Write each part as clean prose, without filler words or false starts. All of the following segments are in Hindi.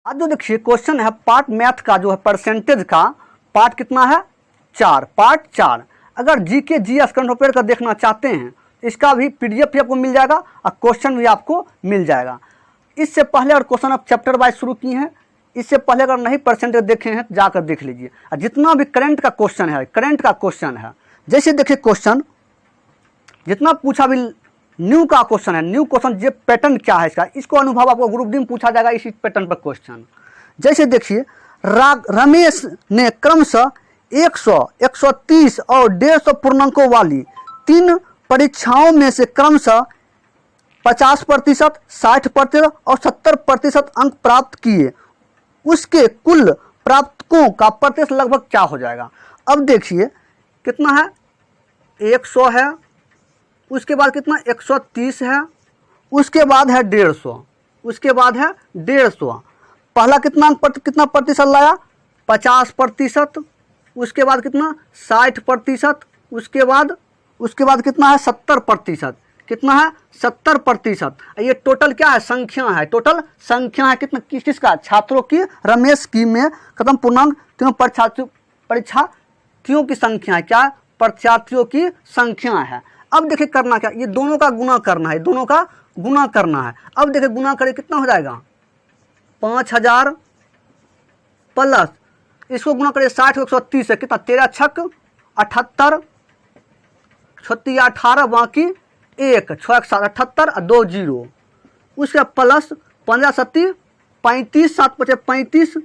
आज जो देखिए क्वेश्चन है पार्ट मैथ का जो है परसेंटेज का पार्ट कितना है 4, पार्ट 4। अगर जीके जीएस करंट अफेयर का देखना चाहते हैं इसका भी पीडीएफ भी आपको मिल जाएगा और क्वेश्चन भी आपको मिल जाएगा। इससे पहले अगर क्वेश्चन आप चैप्टर वाइज शुरू किए हैं, इससे पहले अगर नहीं परसेंटेज देखे हैं तो जाकर देख लीजिए। और जितना भी करंट का क्वेश्चन है, जैसे देखिए क्वेश्चन जितना पूछा भी न्यू का क्वेश्चन है, न्यू क्वेश्चन ये पैटर्न क्या है इसको अनुभव आपको ग्रुप डी में पूछा जाएगा इसी पैटर्न पर क्वेश्चन। जैसे देखिए रमेश ने क्रमशः 100, 130 और 150 पूर्णांकों वाली 3 परीक्षाओं में से क्रमशः 50%, 60% और 70% अंक प्राप्त किए। उसके कुल प्राप्तकों का प्रतिशत लगभग क्या हो जाएगा। अब देखिए कितना है 100 है, उसके बाद कितना 130 है, उसके बाद है 150, उसके बाद है 150। पहला कितना प्रतिशत लाया 50%, उसके बाद कितना 60%, उसके बाद कितना है 70%, कितना है 70%। ये टोटल क्या है संख्या है, टोटल संख्या है कितना किसका छात्रों की, रमेश की में खत्म पूर्णांक तीनों परीक्षार्थियों की संख्या है, क्या परीक्षार्थियों की संख्या है। अब देखिए करना क्या, ये दोनों का गुना करना है, दोनों का गुना करना है। अब देखिए गुना करें कितना हो जाएगा 5000 प्लस इसको गुना करें 60 130 है कितना 13 छक 78 36 18 बाकी 1 6 1 7 78 और 2 0, उसके प्लस 15 7 35 7 5 35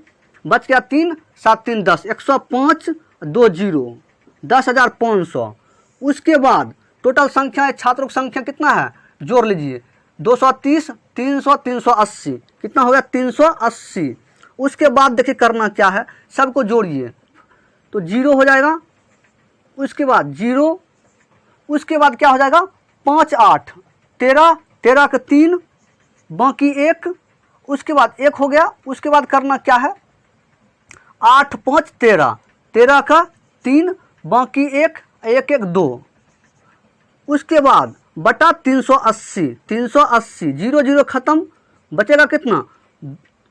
बच गया 3 7 3 10 105 2 0 10,500। उसके बाद टोटल संख्या है छात्रों की संख्या कितना है जोड़ लीजिए 230 300 380 कितना हो गया 380। उसके बाद देखिए करना क्या है सबको जोड़िए तो 0 हो जाएगा, उसके बाद 0, उसके बाद क्या हो जाएगा 5 8 13 13 का 3 बाकी 1, उसके बाद 1 हो गया। उसके बाद करना क्या है 8 5 13 13 का 3 बाकी 1 1 1 2, उसके बाद बटा 380 0 0 खत्म बचेगा कितना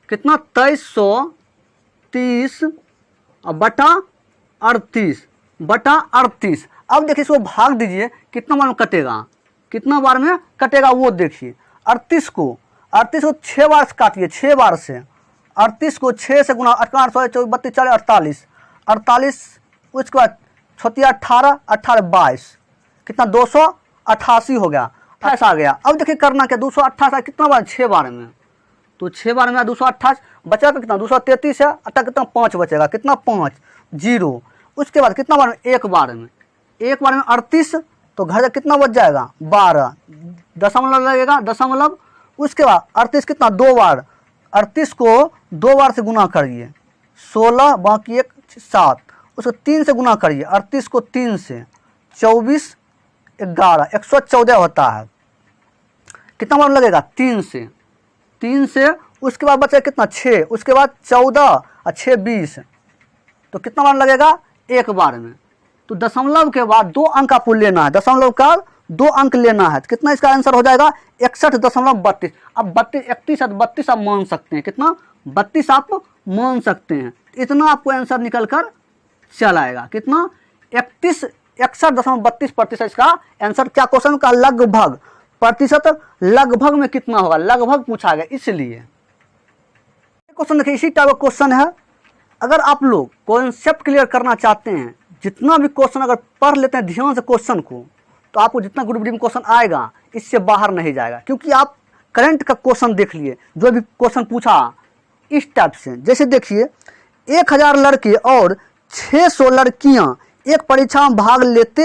2330 और बटा 38। अब देखिए इसको भाग दीजिए कितना बार में कटेगा, कितना बार में कटेगा वो देखिए। 38 को 6 बार से काटिए, 6 बार से 38 को 6 से गुना 8 8 32 40 48, उसके बाद 18 18 22 कितना 288 हो गया, 28 आ गया। अब देखिए करना क्या 288 कितना बार 6 बार में, तो 6 बार में 288 बचा कितना 233 है, अट्ठा कितना 5 बचेगा कितना 5 0। उसके बाद कितना बार में 1 बार में 38 तो घर कितना बच जाएगा 12 दशमलव लगेगा दशमलव। उसके बाद 38 कितना 2 बार, 38 को 2 बार से गुना करिए 16 बाकी 1 7, उसको 3 से गुना करिए 38 को 3 से 24 11 114 होता है, कितना बार लगेगा 3 से। उसके बाद बचा कितना 6, उसके बाद 14 और 6 20 तो कितना बार लगेगा 1 बार में। तो दशमलव के बाद 2 अंक आपको लेना है, दशमलव का 2 अंक लेना है, कितना इसका आंसर हो जाएगा 61.32। अब 31 आप मान सकते हैं, कितना 32 आप मान सकते हैं, इतना आपको आंसर निकल कर चल आएगा कितना 61.32% इसका आंसर। क्या क्वेश्चन का लगभग प्रतिशत लगभग में कितना होगा, लगभग पूछा गया इसलिए क्वेश्चन देखिए इसी टाइप का क्वेश्चन है। अगर आप लोग कॉन्सेप्ट क्लियर करना चाहते हैं, जितना भी क्वेश्चन अगर पढ़ लेते हैं ध्यान से क्वेश्चन को, तो आपको जितना ग्रुप डी में क्वेश्चन आएगा इससे बाहर नहीं जाएगा, क्योंकि आप करंट का क्वेश्चन देख लिए जो भी क्वेश्चन पूछा इस टाइप से। जैसे देखिए 1000 लड़के और 600 लड़कियां एक परीक्षा में भाग लेते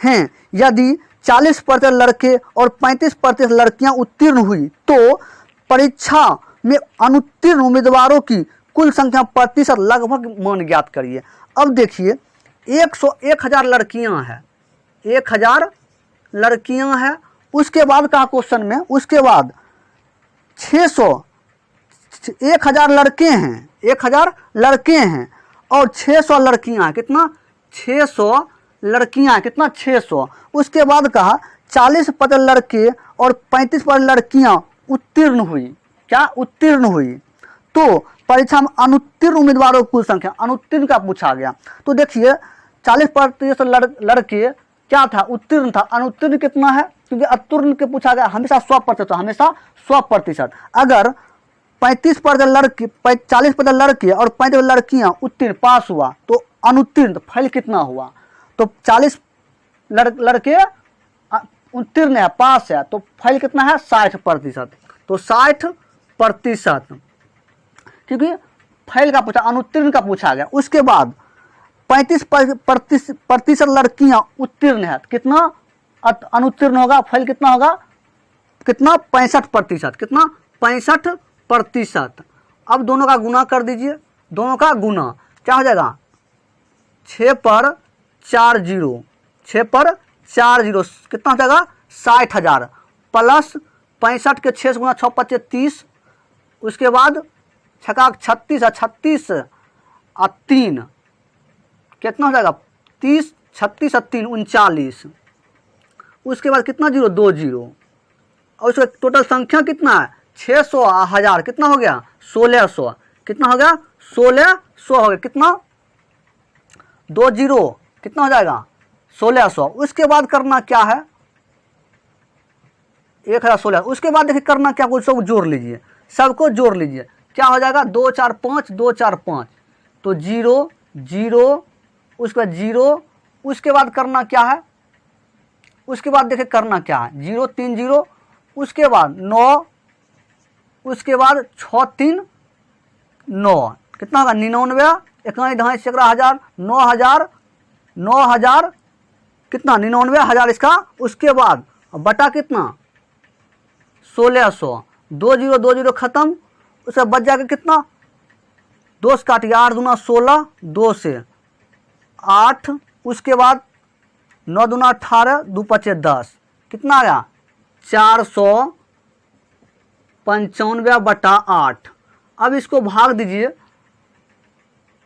हैं, यदि 40% लड़के और 35% लड़कियां उत्तीर्ण हुई तो परीक्षा में अनुत्तीर्ण उम्मीदवारों की कुल संख्या प्रतिशत लगभग मान ज्ञात करिए। अब देखिए 1000 लड़कियां हैं, 1000 लड़कियां हैं, उसके बाद कहा क्वेश्चन में, उसके बाद 1000 लड़के हैं, 1000 लड़के हैं और 600 लड़कियां हैं, कितना 600 लड़कियां, कितना 600। उसके बाद कहा 40% लड़के और 35% लड़कियां उत्तीर्ण हुई, क्या उत्तीर्ण हुई तो परीक्षा में अनुत्तीर्ण उम्मीदवारों की कुल संख्या, अनुत्तीर्ण का पूछा गया। तो देखिए 40% लड़के क्या था, उत्तीर्ण था। अनुत्तीर्ण कितना है, क्योंकि उत्तीर्ण के पूछा गया हमेशा 100%, हमेशा 100%। अगर 35% लड़के, 40% लड़के और 35% लड़कियां उत्तीर्ण पास हुआ तो अनुत्तीर्ण फेल कितना हुआ। तो 40 लड़के उत्तीर्ण है, पास है, तो फेल कितना है 60%। तो 60%, क्योंकि फेल का पूछा, अनुत्तीर्ण का पूछा गया। उसके बाद 35% लड़कियां उत्तीर्ण है, कितना अनुत्तीर्ण होगा, फेल कितना होगा, कितना 65%, कितना 65%। अब दोनों का गुना कर दीजिए, दोनों का गुना क्या हो जाएगा, 6 पर 4 जीरो, 6 पर 4 जीरो कितना हो जाएगा 60,000 प्लस 65 के 6 गुना 6 25 30, उसके बाद छका 36 है, 36 और 3 कितना हो जाएगा 30, 36 और 3 39, उसके बाद कितना जीरो 2 जीरो, और उसका टोटल संख्या कितना है 600 1000 कितना हो गया 1600, कितना हो गया 1600 हो गया, कितना 2 जीरो कितना हो जाएगा 1600। उसके बाद करना क्या है 1016। उसके बाद देखिए करना क्या, कुछ सब जोड़ लीजिए, सबको जोड़ लीजिए, क्या हो जाएगा 2 4 5 2 4 5, तो 0 0, उसके बाद 0, उसके बाद करना क्या है, उसके बाद देखिए करना क्या है 0 3 0, उसके बाद 9, उसके बाद 6 3 9, कितना होगा 99, 1 ढाई 11,000 9,000 कितना 99,000 इसका। उसके बाद बटा कितना 1600, 2 जीरो 2 जीरो खत्म, उससे बच जाएगा कितना 2 से काटिए 8 दूना 16, 2 से 8, उसके बाद 9 दूना 18, 2 पचे 10, कितना आया 495 बटा 8। अब इसको भाग दीजिए,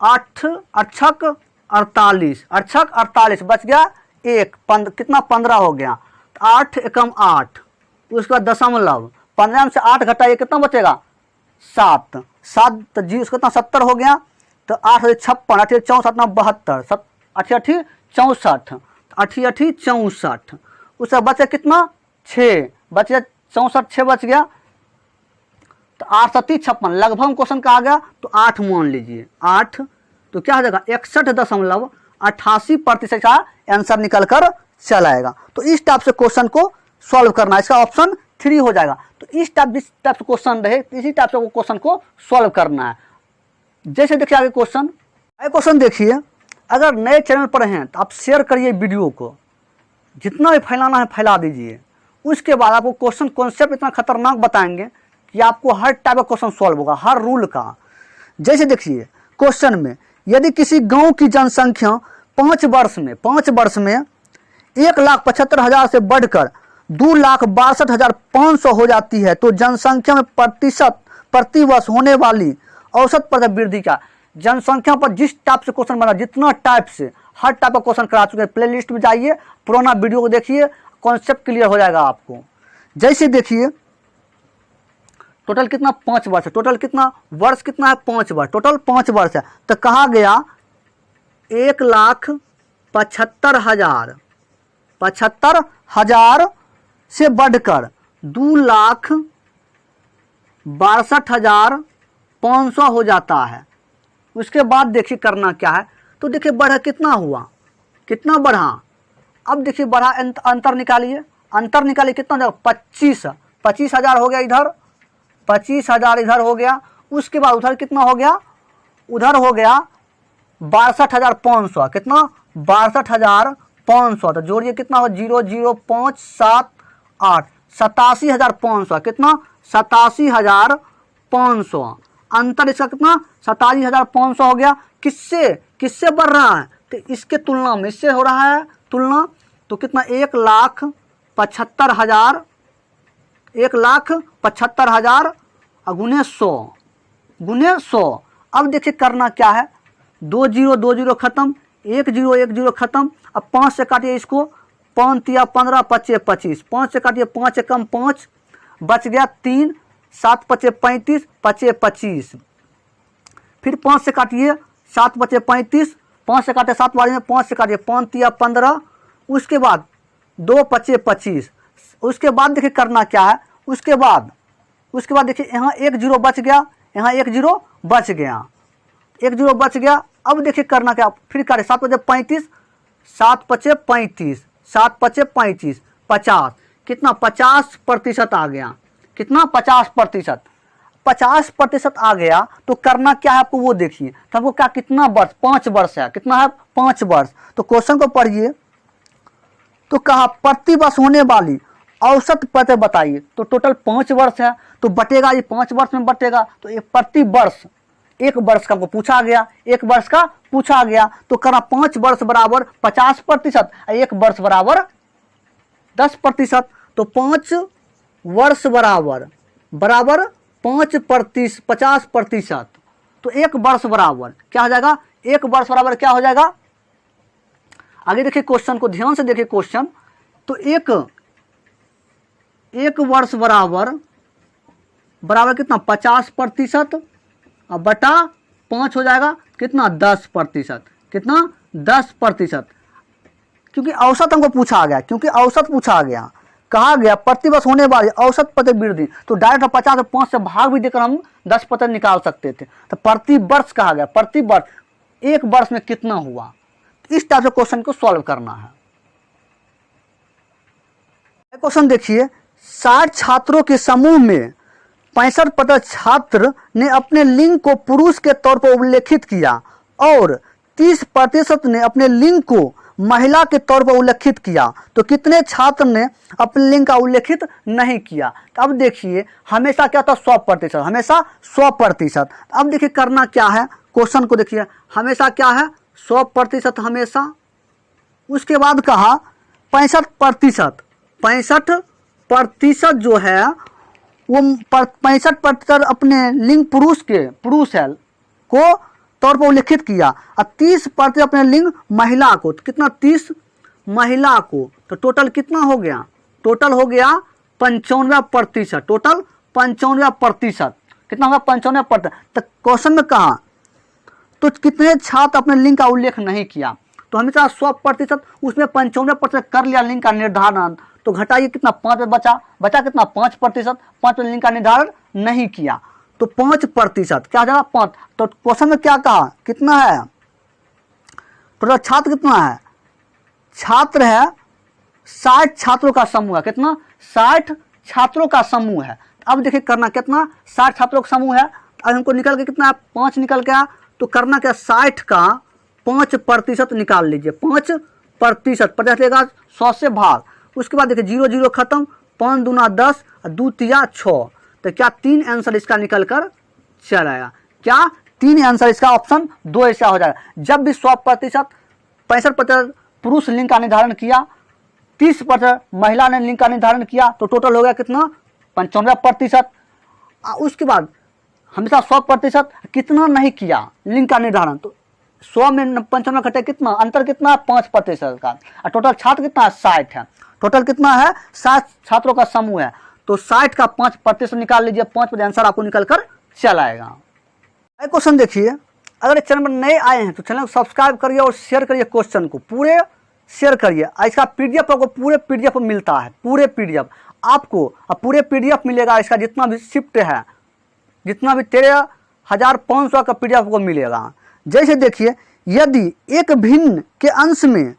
8 अक्षक 48, अक्षक 48 बच गया 1, कितना 15 हो गया, 8 एकम 8, उसके बाद दशमलव 15 में से 8 घटाइए कितना बचेगा 7, 7 तो जी उसका कितना 70 हो गया, तो 8 56 8 64 72 8 64 8 64, उसका बचा कितना 6, बच गया 64 6 बच गया, तो 8 7 56 लगभग क्वेश्चन का आ गया, तो 8 मान लीजिए 8, तो क्या हो जाएगा 61.88% का आंसर निकल कर चला आएगा। तो इस टाइप से क्वेश्चन को सॉल्व करना है, इसका ऑप्शन 3 हो जाएगा। तो इस टाइप जिस टाइप से क्वेश्चन रहे इसी टाइप से क्वेश्चन को सॉल्व करना है। जैसे देखिए आगे क्वेश्चन देखिए, अगर नए चैनल पर हैं तो आप शेयर करिए वीडियो को, जितना भी फैलाना है फैला दीजिए। उसके बाद आपको क्वेश्चन कॉन्सेप्ट इतना खतरनाक बताएंगे कि आपको हर टाइप का क्वेश्चन सॉल्व होगा, हर रूल का। जैसे देखिए क्वेश्चन में, यदि किसी गांव की जनसंख्या 5 वर्ष में 1,75,000 से बढ़कर 2,62,500 हो जाती है, तो जनसंख्या में प्रति वर्ष होने वाली औसत प्रतिशत वृद्धि का। जनसंख्या पर जिस टाइप से क्वेश्चन बना, जितना टाइप से हर टाइप का क्वेश्चन करा चुके हैं, प्ले लिस्ट में जाइए, पुराना वीडियो को देखिए, कॉन्सेप्ट क्लियर हो जाएगा आपको। जैसे देखिए टोटल कितना 5 वर्ष है, टोटल कितना वर्ष कितना है 5 वर्ष, टोटल 5 वर्ष है। तो कहा गया 1,75,000 से बढ़कर 2,62,500 हो जाता है। उसके बाद देखिए करना क्या है, तो देखिए बढ़ा कितना हुआ, कितना बढ़ा। अब देखिए बढ़ा अंतर निकालिए, अंतर निकालिए कितना हो जाएगा 25,000 हो गया इधर, 25,000 इधर हो गया। उसके बाद उधर कितना हो गया, उधर हो गया 62,500, कितना 62,500, तो जोड़िए कितना हो 0 0 5 7 8 87,500, कितना 87,500। अंतर इसका कितना 87,500 हो गया। किससे बढ़ रहा है, तो इसके तुलना में, इससे हो रहा है तुलना, तो कितना 1,75,000, 1,75,000 गुने 100। अब देखिए करना क्या है, 2 0 2 0 खत्म, 1 0 1 0 खत्म। अब 5 से काटिए इसको, 5 या 15 25 25, 5 से काटिए 5 एकम 5, बच गया 3, 7 पचे 35 25 25, फिर 5 से काटिए 7 बचे 35, 5 से काटे 7 बारी में, 5 से काटिए 5 तिया 15, उसके बाद 2 बचे 25। उसके बाद देखिए करना क्या है, उसके बाद देखिए यहाँ 1 जीरो बच गया, यहाँ 1 जीरो बच गया, 1 जीरो बच गया। अब देखिए करना क्या, फिर काटे 7 बचे 35, 7 बचे 35, 7 बचे 35, 50, कितना 50% आ गया, कितना 50%, 50% आ गया। तो करना क्या है आपको वो देखिए, तो आपको क्या कितना वर्ष, 5 वर्ष है, कितना है 5 वर्ष। तो क्वेश्चन को पढ़िए, तो कहा प्रति वर्ष होने वाली औसत पते बताइए। तो टोटल 5 वर्ष है, तो बटेगा ये 5 वर्ष में बटेगा, तो ये प्रति वर्ष 1 वर्ष का पूछा गया, 1 वर्ष का पूछा गया। तो करा 5 वर्ष बराबर 50%, 1 वर्ष बराबर 10%। तो 5 वर्ष बराबर 50%। तो 1 वर्ष बराबर क्या हो जाएगा, 1 वर्ष बराबर क्या हो जाएगा। आगे देखिए क्वेश्चन को ध्यान से देखिए क्वेश्चन। तो एक वर्ष बराबर कितना 50% बटा 5 हो जाएगा, कितना 10%, कितना 10%। क्योंकि औसत हमको पूछा गया, कहा गया प्रतिवर्ष होने वाली औसत पते वृद्धि, तो डायरेक्ट 50 और 5 से भाग भी देकर हम 10% निकाल सकते थे। तो प्रति वर्ष कहा गया, प्रति वर्ष 1 वर्ष में कितना हुआ, इस टाइप से क्वेश्चन को सॉल्व करना है। क्वेश्चन देखिए, 60 छात्रों के समूह में 65% छात्र ने अपने लिंग को पुरुष के तौर पर उल्लेखित किया और 30% ने अपने लिंग को महिला के तौर पर उल्लेखित किया। तो कितने छात्र ने अपने लिंग का उल्लेखित नहीं किया। तो अब देखिए हमेशा क्या था 100%, हमेशा 100%। अब देखिए करना क्या है, क्वेश्चन को देखिए, हमेशा क्या है 100% हमेशा। उसके बाद कहा 65% जो है वो 65% अपने लिंग पुरुष है को तौर पर उल्लेखित किया और 30% अपने लिंग महिला को। तो कितना 30 महिला को, तो टोटल कितना हो गया, टोटल हो गया 95%, टोटल 95%, कितना होगा 95%। तो क्वेश्चन में कहा तो कितने छात्र अपने लिंग का उल्लेख नहीं किया। तो हमेशा 100%, उसमें 95% कर लिया लिंग का निर्धारण। तो घटाइए कितना 5 बचा कितना 5%, 5 लिंग का निर्धारण नहीं किया, तो 5% क्या हो जाएगा 5। तो क्वेश्चन में क्या कहा, कितना है टोटल छात्र, कितना है छात्र है 60 छात्रों का समूह है, कितना 60 छात्रों का समूह है। अब देखिए करना कितना 60 छात्रों का समूह है। अब हमको निकल के कितना 5 निकल गया। तो करना क्या 60 का 5% निकाल लीजिए, 5%, 50 लेगा 100 से भाग। उसके बाद देखिए 0 0 खत्म, 5 दूना 10 और 2 तिया 6। तो क्या 3 आंसर इसका निकल कर चल आएगा, क्या 3 आंसर इसका ऑप्शन 2 ऐसा हो जाएगा। जब भी 100%, 65% पुरुष लिंग का निर्धारण किया, 30% महिला ने लिंग का निर्धारण किया, तो टोटल हो गया कितना 95%। उसके बाद हमेशा 100% कितना नहीं किया लिंग का निर्धारण, तो 100 में 95 घटे कितना अंतर, कितना 5% का। और टोटल छात्र कितना 60 है, टोटल कितना है 60 छात्रों का समूह है। तो 60 का 5% निकाल लीजिए, 5% आंसर आपको निकल कर चल आएगा। क्वेश्चन देखिए, अगर चैनल पर नए आए हैं तो चैनल को सब्सक्राइब करिए और शेयर करिए, क्वेश्चन को पूरे शेयर करिए। इसका PDF आपको पूरे PDF मिलता है, पूरे PDF आपको पूरे PDF मिलेगा। इसका जितना भी शिफ्ट है, जितना भी 13,500 का PDF आपको मिलेगा। जैसे देखिए, यदि एक भिन्न के अंश में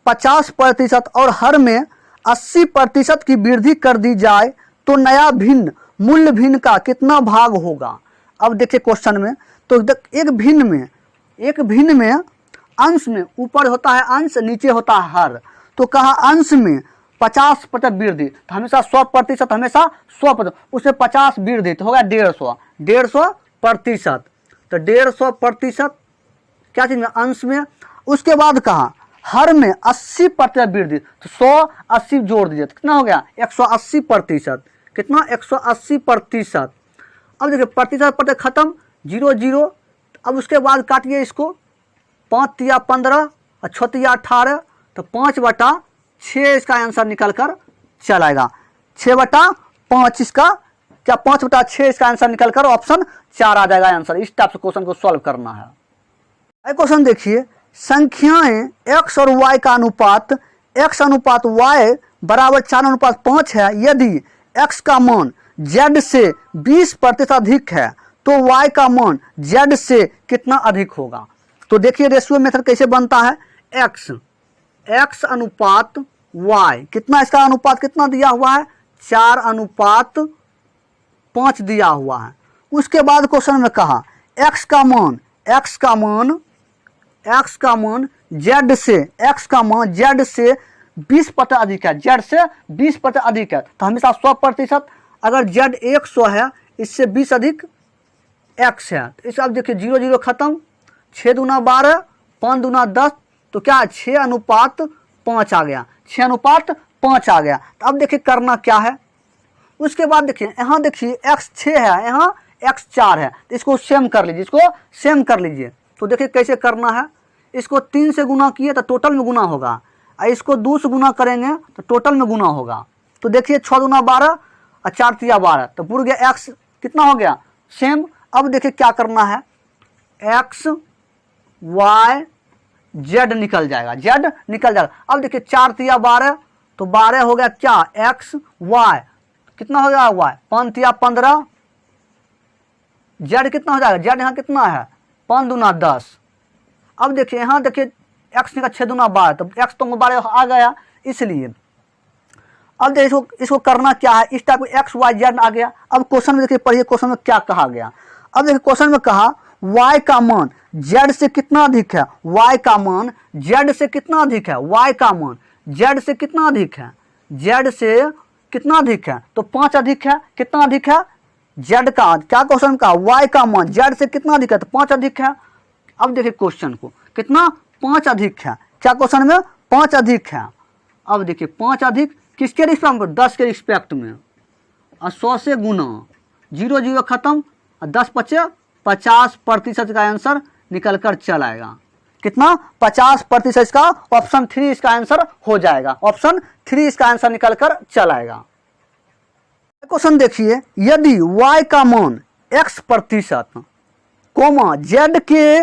50% और हर में 80% की वृद्धि कर दी जाए तो नया भिन्न मूल्य भिन्न का कितना भाग होगा। अब देखिए क्वेश्चन में, तो एक भिन्न में अंश में ऊपर होता है अंश, नीचे होता है हर। तो कहा अंश में 50% वृद्धि, तो हमेशा 100%, हमेशा 100%, उसमें 50 वृद्धि तो होगा 150%। तो 150% क्या चीज में अंश में। उसके बाद कहा हर में 80% वृद्धि, तो 100 80 जोड़ दीजिए तो कितना हो गया 180%, कितना 180%। अब देखिए प्रतिशत खत्म, 0 0। अब उसके बाद काटिए इसको, 5 तिया 15 और 6 तिया 18, तो 5/6 इसका आंसर निकल कर चल आएगा। 6/5 इसका क्या 5/6 इसका आंसर निकलकर ऑप्शन 4 आ जाएगा आंसर। इस टाइप से क्वेश्चन को सॉल्व करना है। क्वेश्चन देखिए, संख्याएं x और y का अनुपात x अनुपात y बराबर 4:5 है। यदि x का मान z से 20% अधिक है तो y का मान z से कितना अधिक होगा। तो देखिए रेशियो मेथड कैसे बनता है। x अनुपात y, कितना इसका अनुपात कितना दिया हुआ है, 4:5 दिया हुआ है। उसके बाद क्वेश्चन में कहा x का मान z से 20% अधिक है, z से 20% अधिक है। तो हमेशा 100%, अगर z 100 है, इससे 20 अधिक x है, तो इस अब देखिए 0 0 खत्म, 6 दूना 12, 5 दूना 10, तो क्या 6:5 आ गया, 6:5 आ गया। तो अब देखिए करना क्या है। उसके बाद देखिए यहाँ देखिए x 6 है, यहाँ x 4 है, तो इसको सेम कर लीजिए, तो देखिए कैसे करना है। इसको 3 से गुना किए तो टोटल में गुना होगा, और इसको 2 से गुना करेंगे तो टोटल में गुना होगा। तो देखिए 6 दूना 12 और 4 तिया 12, तो पूरा गया x कितना हो गया सेम। अब देखिए क्या करना है, x y z निकल जाएगा, अब देखिए 4 तिया 12, तो 12 हो गया क्या x y, कितना हो गया y, 5 तिया 15, z कितना हो जाएगा, z यहाँ कितना है 5 दूना 10। अब देखिए यहाँ देखिए x निकला 6 दूना 12, तो x तो 12 आ गया, इसलिए अब देखिए इसको करना क्या है। इस टाइप x y z आ गया। अब क्वेश्चन में देखिए पढ़िए, क्वेश्चन में क्या कहा गया। अब देखिए क्वेश्चन में कहा y का मान z से कितना अधिक है, y का मान z से कितना अधिक है, y का मान z से कितना अधिक है, z से कितना अधिक है, तो 5 अधिक है, कितना अधिक है z का, क्या क्वेश्चन का y का मान z से कितना अधिक है, तो 5 अधिक है। अब देखिए क्वेश्चन को कितना 5 अधिक है, क्या क्वेश्चन में 5 अधिक है। अब देखिए 5 अधिक किसके रिस्पेक्ट में, 10 के रिस्पेक्ट में, और 100 से गुना, 0 0 खत्म, और 10 5 50% का आंसर निकल कर चल आएगा। कितना 50% इसका ऑप्शन 3 इसका आंसर हो जाएगा, ऑप्शन 3 इसका आंसर निकल कर चल आएगा। क्वेश्चन देखिए, यदि y का मान x% कोमा z के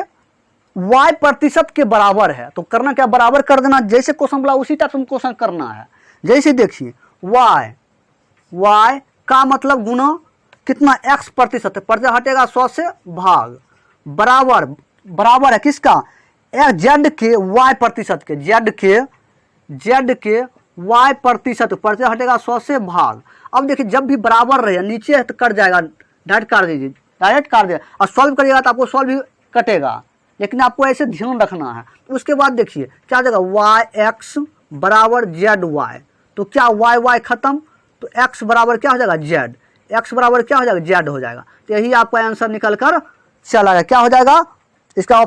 y% के बराबर है, तो करना क्या, बराबर कर देना। जैसे क्वेश्चन बोला उसी टाइप से क्वेश्चन करना है। जैसे देखिए y का मतलब गुना कितना x%, प्रतिशत हटेगा 100 से भाग, बराबर है किसका, z के y% के, z के y%, प्रतिशत हटेगा 100 से भाग। अब देखिए जब भी बराबर रहे, नीचे है तो कट जाएगा, डायरेक्ट काट दीजिए, और सॉल्व करिएगा तो आपको सॉल्व भी कटेगा, लेकिन आपको ऐसे ध्यान रखना है। उसके बाद देखिए क्या हो जाएगा, yx बराबर zy, तो क्या y खत्म, तो x बराबर क्या हो जाएगा z, x बराबर क्या हो जाएगा z हो जाएगा। तो यही आपका आंसर निकल कर चला गया, क्या हो जाएगा इसका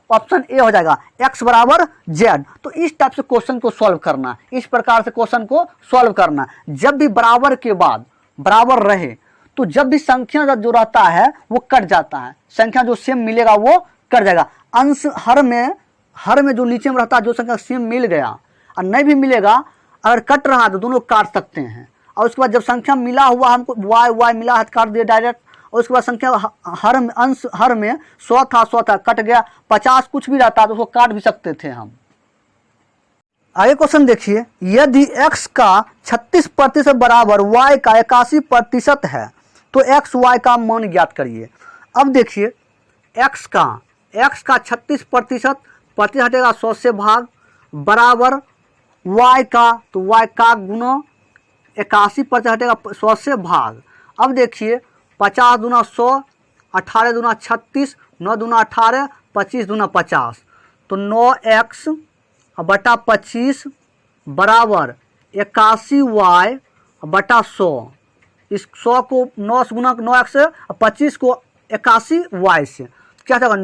ऑप्शन ए हो जाएगा, x बराबर z। तो इस टाइप से क्वेश्चन को सॉल्व करना, इस प्रकार से क्वेश्चन को सॉल्व करना। जब भी बराबर के बाद बराबर रहे, तो जब भी संख्या जो रहता है वो कट जाता है, संख्या जो सेम मिलेगा वो कट जाएगा। अंश हर में जो नीचे में रहता है, जो संख्या सेम मिल गया और नहीं भी मिलेगा, अगर कट रहा तो दोनों काट सकते हैं। और उसके बाद जब संख्या मिला हुआ हमको y मिला है, काट दिया डायरेक्ट। और उसके बाद संख्या अंश हर में 100 था कट गया, 50 कुछ भी रहता तो उसको काट भी सकते थे हम। आगे क्वेश्चन देखिए, यदि x का 36% बराबर y का 81% है तो x y का मान ज्ञात करिए। अब देखिए x का 36%, प्रतिशत हटेगा 100 से भाग, बराबर y का, तो y का गुना 81% हटेगा 100 से भाग। अब देखिए 50 दूना 100, 18 दूना 36, 9 दूना 18, 25 दूना 50, तो 9x बटा 25 बराबर 81y बटा 100। इस 100 को 9 से गुना 9x से, 25 को 81y से, क्या होगा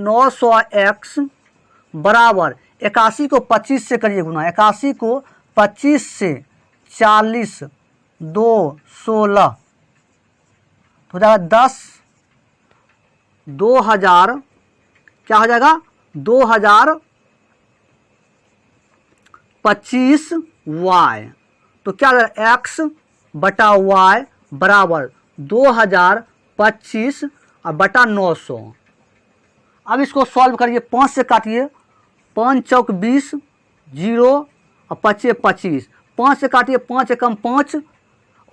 900x बराबर 81 को 25 से करिए गुना, 81 को 25 से 40, 2 16, हो जाएगा 10, 2000, क्या हो जाएगा 2025y। तो क्या x बटा y बराबर 2025 और बटा 900। अब इसको सॉल्व करिए, 5 से काटिए, 5 चौक 20, 0 और 5 25, 5 से काटिए, 5 एकम 5,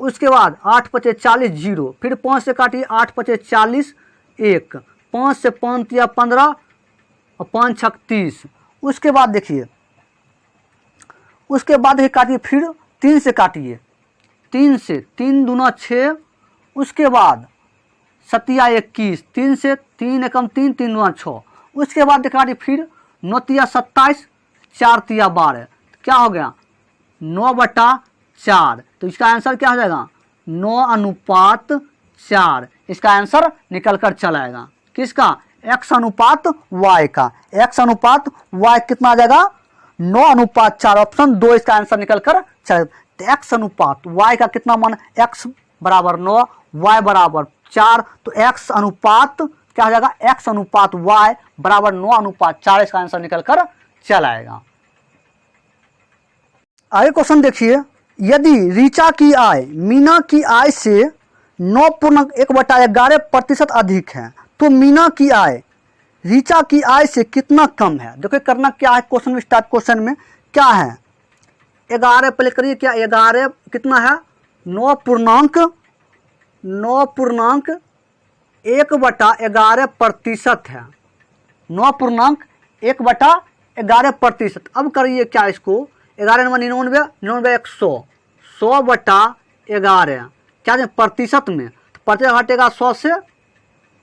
उसके बाद 8 पचे 40, 0, फिर 5 से काटिए, 8 पचे 40, 1, 5 से 5 या 15 और 5 छक 30। उसके बाद देखिए, उसके बाद काटिए, फिर 3 से काटिए, 3 से 3 दूना 6, उसके बाद 7 या 21, 3 से 3 एकम 3, 3 दूना 6, उसके बाद काटिए, फिर 9 तिया 27, 4 तिया 12, क्या हो गया 9/4। तो इसका आंसर क्या हो जाएगा 9:4। इसका आंसर निकल कर चला आएगा, किसका, x अनुपात y का। x अनुपात y कितना आ जाएगा 9:4, ऑप्शन 2 इसका आंसर निकल कर चलेगा। तो x अनुपात y का कितना मान, x बराबर 9, y बराबर 4, तो x अनुपात क्या हो जाएगा, x अनुपात y बराबर 9:4, इसका आंसर निकल कर चला आएगा। आगे क्वेश्चन देखिए, यदि ऋचा की आय मीना की आय से 9.1/11% अधिक है तो मीना की आय ऋचा की आय से कितना कम है। देखो करना क्या है, क्वेश्चन में स्टार्ट, क्वेश्चन में क्या है, 11 पहले करिए, क्या 11 कितना है 9.1/11% है, 9.1/11%। अब करिए क्या, इसको 11 में 99, 99 100, 100/11 क्या है प्रतिशत में, तो प्रतिशत हटेगा 100 से,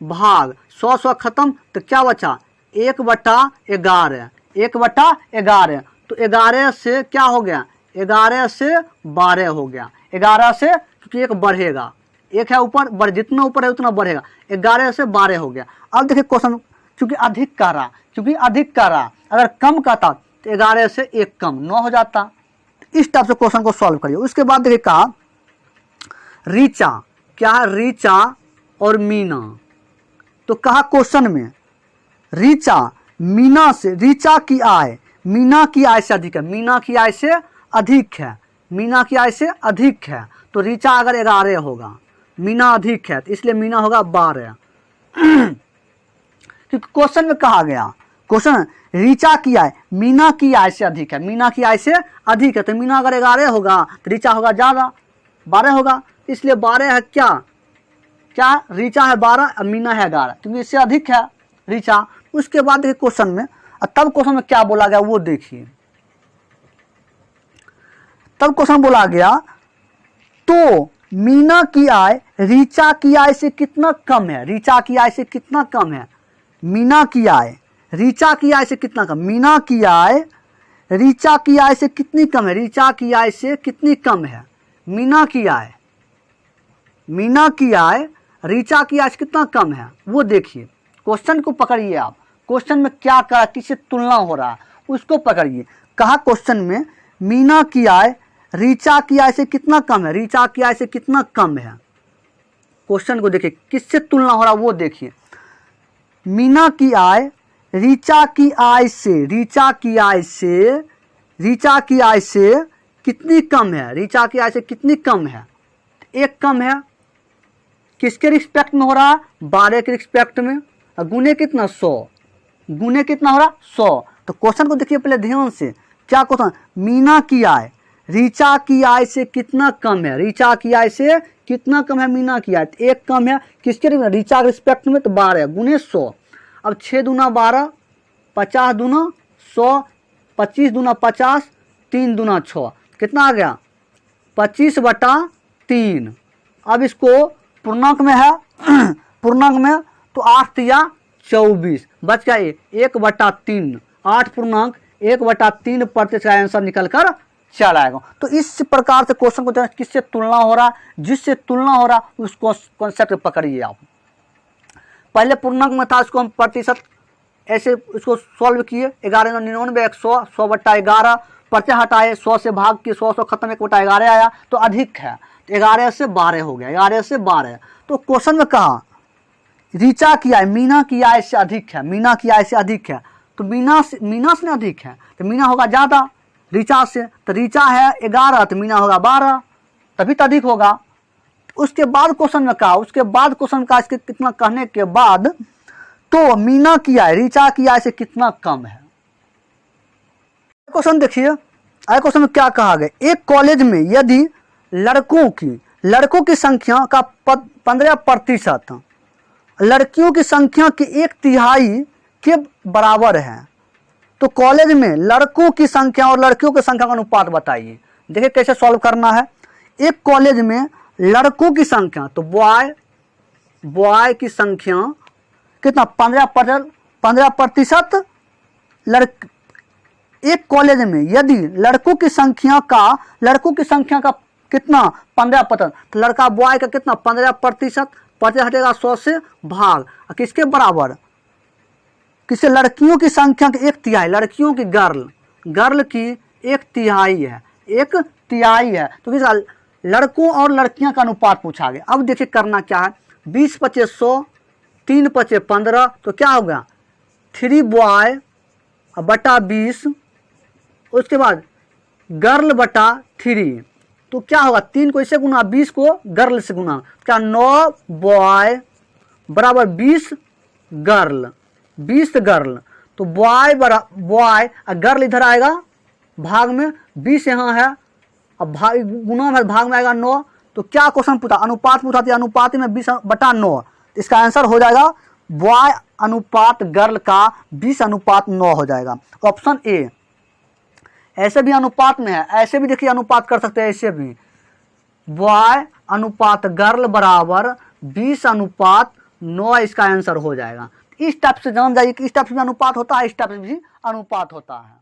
भाग 100 खत्म, तो क्या बचा 1/11, 1/11। तो 11 से क्या हो गया, 11 से 12 हो गया, 11 से, क्योंकि एक बढ़ेगा, एक है ऊपर, जितना ऊपर है उतना बढ़ेगा, 11 से 12 हो गया। अब देखिए क्वेश्चन, क्योंकि अधिक कह रहा, अगर कम कहता तो 11 से 1 कम 9 हो जाता। इस टाइप से क्वेश्चन को सॉल्व करिए। उसके बाद देखिए कहा ऋचा, क्या है ऋचा और मीना, तो कहा क्वेश्चन में ऋचा मीना से, ऋचा की आय मीना की आय से अधिक है, मीना की आय से अधिक है, मीना की आय से अधिक है, तो ऋचा अगर 11 होगा, मीना अधिक है, तो इसलिए मीना होगा 12। क्योंकि क्वेश्चन में कहा गया, क्वेश्चन ऋचा की आय मीना की आय से अधिक है, मीना की आय से अधिक है, तो मीना अगर 11 होगा तो ऋचा होगा ज़्यादा, 12 होगा, इसलिए 12 है, क्या ऋचा है 12 और मीना है 11, क्योंकि इससे अधिक है ऋचा। उसके बाद देखिए क्वेश्चन में, तब क्वेश्चन में क्या बोला गया वो देखिए, तब क्वेश्चन बोला गया तो मीना की आय ऋचा की आय से कितना कम है, ऋचा की आय से कितना कम है, मीना की आय ऋचा की आय से कितना कम, मीना की आय ऋचा की आय से कितनी कम है, ऋचा की आय से कितनी कम है, मीना की आय ऋचा की आय से कितना कम है वो देखिए। क्वेश्चन को पकड़िए आप, क्वेश्चन में क्या कहा, किससे तुलना हो रहा है उसको पकड़िए। कहा क्वेश्चन में मीना की आय ऋचा की आय से कितना कम है, ऋचा की आय से कितना कम है, क्वेश्चन को देखिए किससे तुलना हो रहा है वो देखिए। मीना की आय ऋचा की आय से, ऋचा की आय से कितनी कम है, ऋचा की आय से कितनी कम है, 1 कम है, किसके रिस्पेक्ट में हो रहा है 12 के रिस्पेक्ट में, और गुने कितना 100, गुने कितना हो रहा 100। तो क्वेश्चन को देखिए पहले ध्यान से, क्या क्वेश्चन, मीना की आय ऋचा की आय से कितना कम है, ऋचा की आय से कितना कम है मीना की आय, 1 कम है, किसके ऋचा के रिस्पेक्ट में, तो 12 गुने 100। अब 6 दूना 12, 50 दूना 100, 25 दूना 50, 3 दूना 6, कितना आ गया 25/3। अब इसको पूर्णांक में है, पूर्णांक में तो 8 या 24 बच गया 1/3, 8 पूर्णांक 1/3% का आंसर निकल कर चल आएगा। तो इस प्रकार से क्वेश्चन को किससे तुलना हो रहा, जिससे तुलना हो रहा उसको कॉन्सेप्ट पकड़िए आप। पहले पूर्णांक में था, इसको हम प्रतिशत ऐसे इसको सॉल्व किए, 11 99 100, 100/11, पर्चे हटाए, 100 से भाग के 100 खत्म, 1/11 आया, तो अधिक है, 11 से 12 हो गया, 11 से 12। तो क्वेश्चन में कहा ऋचा की आय मीना की आय से अधिक है, मीना की आय से अधिक है, तो मीना से अधिक है, तो मीना होगा ज़्यादा ऋचा से, तो ऋचा है 11 तो मीना होगा 12, तभी तो अधिक होगा। उसके बाद क्वेश्चन में कहा, उसके बाद क्वेश्चन का इसके कितना कहने के बाद तो मीना की आय ऋचा की आय से कितना कम है। क्वेश्चन देखिए, अगले क्वेश्चन में क्या कहा गया, एक कॉलेज में यदि लड़कों की संख्या का 15% लड़कियों की संख्या की 1/3 के बराबर है, तो कॉलेज में लड़कों की संख्या और लड़कियों की संख्या का अनुपात बताइए। देखिए कैसे सॉल्व करना है। एक कॉलेज में लड़कों की संख्या, तो बॉय की संख्या कितना 15%। एक कॉलेज में यदि लड़कों की संख्या का कितना 15%, तो लड़का बॉय का कितना 15%, 50 हटेगा 100 से भाग, किसके बराबर, किससे, लड़कियों की संख्या की 1/3, लड़कियों की गर्ल की 1/3 है, 1/3 है, तो किसका लड़कों और लड़कियां का अनुपात पूछा गया। अब देखिए करना क्या है, 20 × 5 = 100, 3 × 5 = 15, तो क्या हो गया 3 बॉय बटा 20, उसके बाद गर्ल बटा 3, तो क्या होगा 3 को इससे गुना 20 को गर्ल से गुना, क्या 9 बॉय बराबर 20 गर्ल, तो बॉय गर्ल इधर आएगा भाग में, 20 यहाँ है, अब भाग गुना में भाग में आएगा 9, तो क्या क्वेश्चन पूछा, अनुपात पूछा था, अनुपात में 20/9, इसका आंसर हो जाएगा बॉय अनुपात गर्ल का 20/9 हो जाएगा, ऑप्शन ए। ऐसे भी अनुपात में है, ऐसे भी देखिए अनुपात कर सकते हैं, ऐसे भी बॉय अनुपात गर्ल बराबर 20/9 इसका आंसर हो जाएगा। इस टाइप से जान जाइए कि इस टाइप से भी अनुपात होता है, इस टाइप से भी अनुपात होता है।